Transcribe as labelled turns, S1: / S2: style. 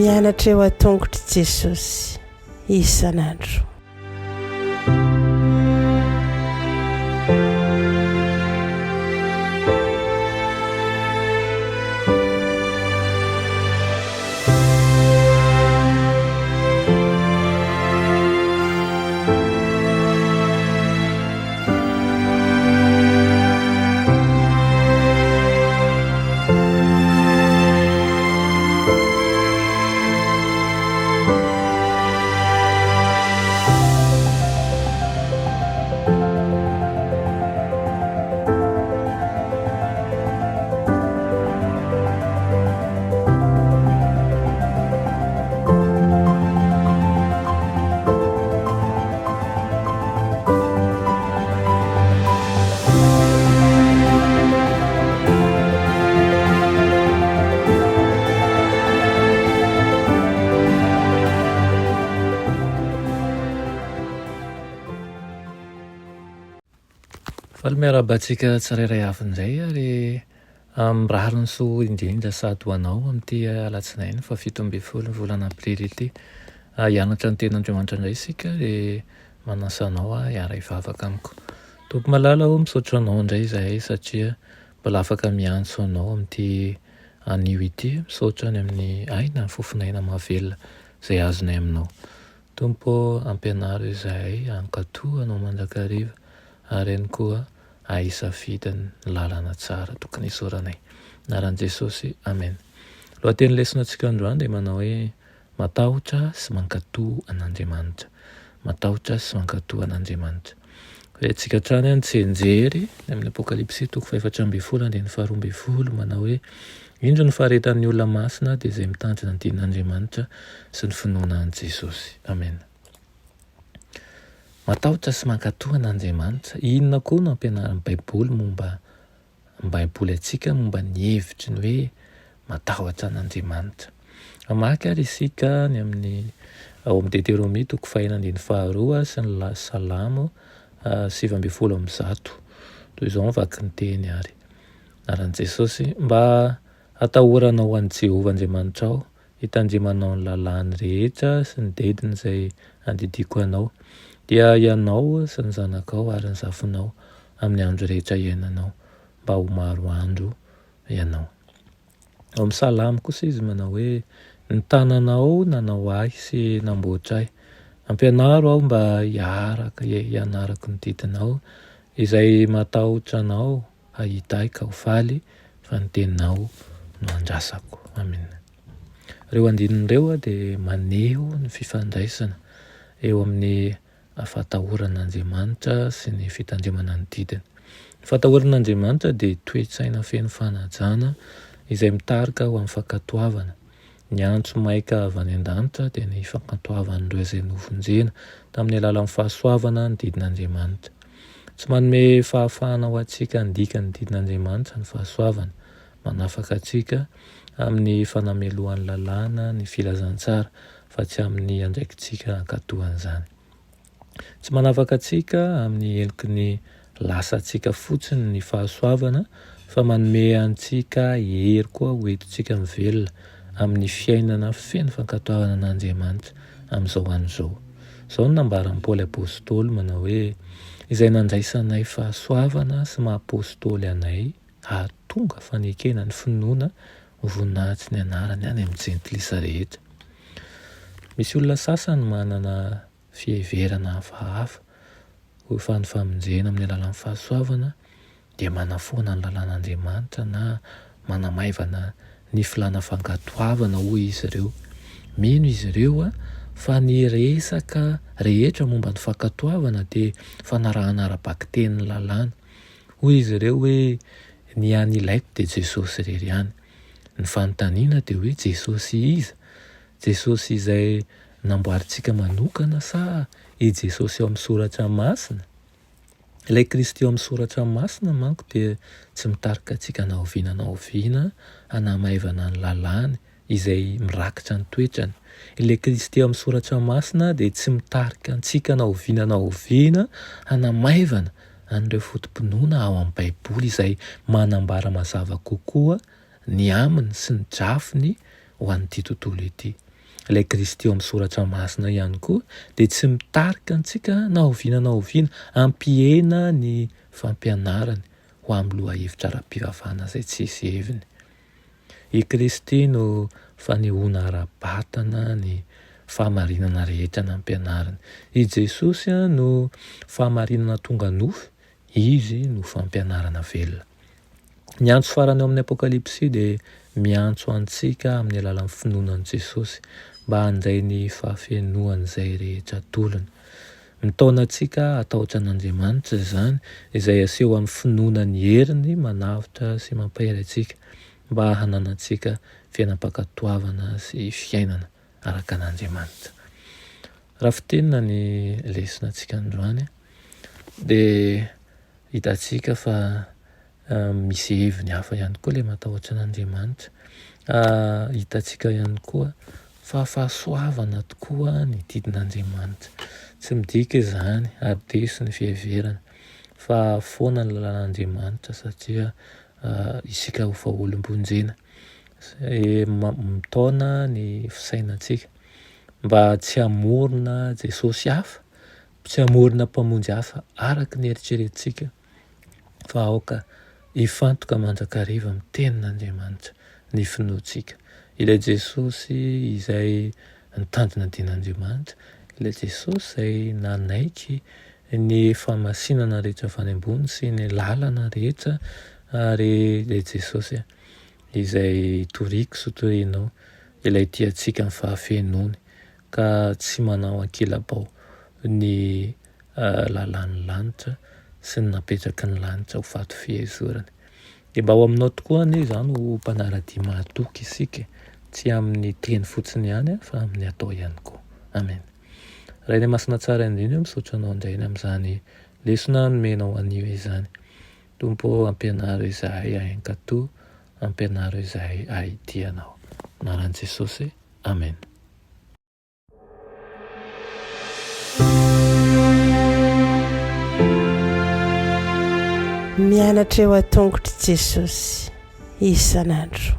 S1: mianatra eo a-tongotry Jesosy isan'andro.
S2: Miarabantsika tsirairay avindray ary mirary ny soa indrindra sady ho anao amin'ity alatsinainy fa 17 volana aprily ity hianatra ny ten'Andriamanitra indray isika dia manasanao hiara hivavaka amiko. Tompo malala ho misaotra anao indray izahay satria mbola afaka miantso anao amin'ity anio ity, misaotra ny amin'ny aina ny fofinaina mahavelona izay azonay aminao. Tompo ampianaro izahay ankatoa anao mandrakariva ary ihany koa ahisafidiny lalana tsara tokony isoranay. Anaran'i Jesosy, amen. Lohateny lesonantsika androany dia manao hoe matahotra sy mankatoa an'Andriamanitra. Matahotra sy mankatoa an'Andriamanitra. Hoe tsika hatrany tsy enjery amin'ny Apokalipsy 7:12 manao hoe indro ny faharetan'ny olona masina dia izay mitandrina ny din'Andriamanitra sy ny finoana an'i Jesosy. Amen. Matahotra sy mankatoa an'Andriamanitra. Inona koa no ampianaran'ny Baiboly momba antsika momba ny hevitry ny hoe matahotra an'Andriamanitra. Mamaky ary isika ny amin'ny ao amin'ny Deutéronomie 5:2 sy ny Salamo 7:10. Toy izao mivaky ny teny ary. Anaran'i Jesosy, mba atahoranao an'i Jehovah Andriamanitra ao, hitandrimanao ny lalàny rehetra sy ny dediny izay andidiko anao, dia ianao sy ny zanakao ary ny zafinao amin'ny andro rehetra iainanao, mba ho maro andro ianao. Ao amin'ny Salamo kosa izy manao hoe ny tananao nanao ahy sy namboatra ahy. Ampianaro aho mba hianarako ny didinao izay matahotra anao hahita ahy ka ho faly fa ny teninao no andrasako. Amen. Ireo andinin'ireo dia maneho ny fifandraisana eo amin'ny fatahoran'Andriamanitra sy ny fitandrimana ny didiny. Ny fatahoran'Andriamanitra dia toe-tsaina feno fanajana izay mitarika ho amin'ny fankatoavana. Ny antso maika avy any an-danitra dia ny fankatoavan'ireo izay novonjena tamin'ny alalan'ny fahasoavana ny didin'Andriamanitra. Tsy manome fahafahana ho antsika handika ny didin'Andriamanitra ny fahasoavana, manafaka antsika amin'ny fanamelohan'ny lalàna ny filazantsara fa tsy amin'ny andraikintsika hankatoan'izany. Tsy manafaka antsika amin'ny heloky ny lasantsika fotsiny ny fahasoavana fa manome antsika hery koa ho entintsika mivelona amin'ny fiainana feno fankatoavana an'Andriamanitra amin'izao an'izao. Izao no nambaran'i Paoly apôstôly manao hoe izay nandraisanay fahasoavana sy maha-apôstôly anay hahatonga fanekena ny finoana ho voninahitsy ny anarany any amin'ny jentilisa rehetra. Misy olona sasany manana fiheverana hafahafa ho fanifamonjena amin'ny alalan'ny fahasoavana dia manafoana ny lalàn'Andriamanitra na manamaivana ny filana fankatoavana hoy izy ireo. Mino izy ireo fa ny resaka rehetra momba ny fankatoavana dia fanarahana ara-bakitenin'ny lalàna. Hoy izy ireo hoe ny any ilaiko dia Jesosy irery ihany. Ny fanontaniana dia hoe Jesosy iza? Jesosy izay namboarintsika manokana sa i Jesosy eo amin'ny soratra masina? Ilay Kristy eo amin'ny soratra masina manko dia tsy mitarika antsika naoviana hanamaivana ny lalàny izay mirakitra ny toetrany. Ilay Kristy eo amin'ny soratra masina dia tsy mitarika antsika naoviana hanamaivana an'ireo fotom-pinoana ao amin'ny Baiboly izay manambara mazava kokoa ny aminy sy ny drafiny ho an'ity tontolo ity. ilay Kristy eo amin'ny soratra masina ihany koa dia tsy mitarika antsika na oviana ampihena ny fampianarany ho amin'ny loha hevitra ara-pivavahana izay tsisy heviny. I Kristy no fanehoana ara-batana ny fahamarinana rehetra nampianarany. I Jesosy no fahamarinana tonga nofy, izy no fampianarana velona. Ny antso farany ao amin'ny Apokalipsy dia miantso antsika amin'ny alalan'ny finoanan'i Jesosy mba handray ny fahafenoany izay rehetra tolony. Mitaona antsika atahotra an'Andriamanitra izany izay aseho amin'ny finoanany heriny manavitra sy mampahery antsika mba hananantsika fiainam-pakatoavana sy fiainana araka an'Andriamanitra. Raha fitenina ny lesonantsika androany dia hitantsika fa misy heviny hafa ihany koa ilay matahotra an'Andriamanitra. Hitantsika ihany koa fa fahasoavana tokoa ny didin'Andriamanitra. Tsy midika izany ary deso ny fiheverana fa foana ny lalàn'Andriamanitra satria isika ho fa olombonjena. Mitaona ny fisainantsika mba tsy hamorona Jesosy hafa, tsy hamorona mpamonjy hafa araka ny eritreretintsika fa aoka hifantoka mandrakariva amin'ny tenin'Andriamanitra ny finoantsika. Ilay Jesosy izay nitandrina dian'Andriamanitra, ilay Jesosy izay nanaiky ny famasinana rehetra avy any ambony sy ny lalana rehetra, ary ilay Jesosy izay toriko sy torinao ilay tiantsika ny fahafenony ka tsy manao ankilabao ny lalàn'ny lanitra sy ny napetraky ny lanitra ho fato fihezorany. Dia mba ho aminao tokoa anie izany ho mpanaradia mahatoky isika, tsy amin'ny teny fotsiny ihany fa amin'ny atao ihany koa. Amen. Raha ny masina tsara indrindra misaotra anao indrainy amin'izany lesona nomenao anio izany. Tompo ampianaro izahay hahankatoa, ampianaro izahay hahidianao. Anaran'i Jesosy. Amen.
S1: Mianatra eo an-tongotry Jesosy isan'andro.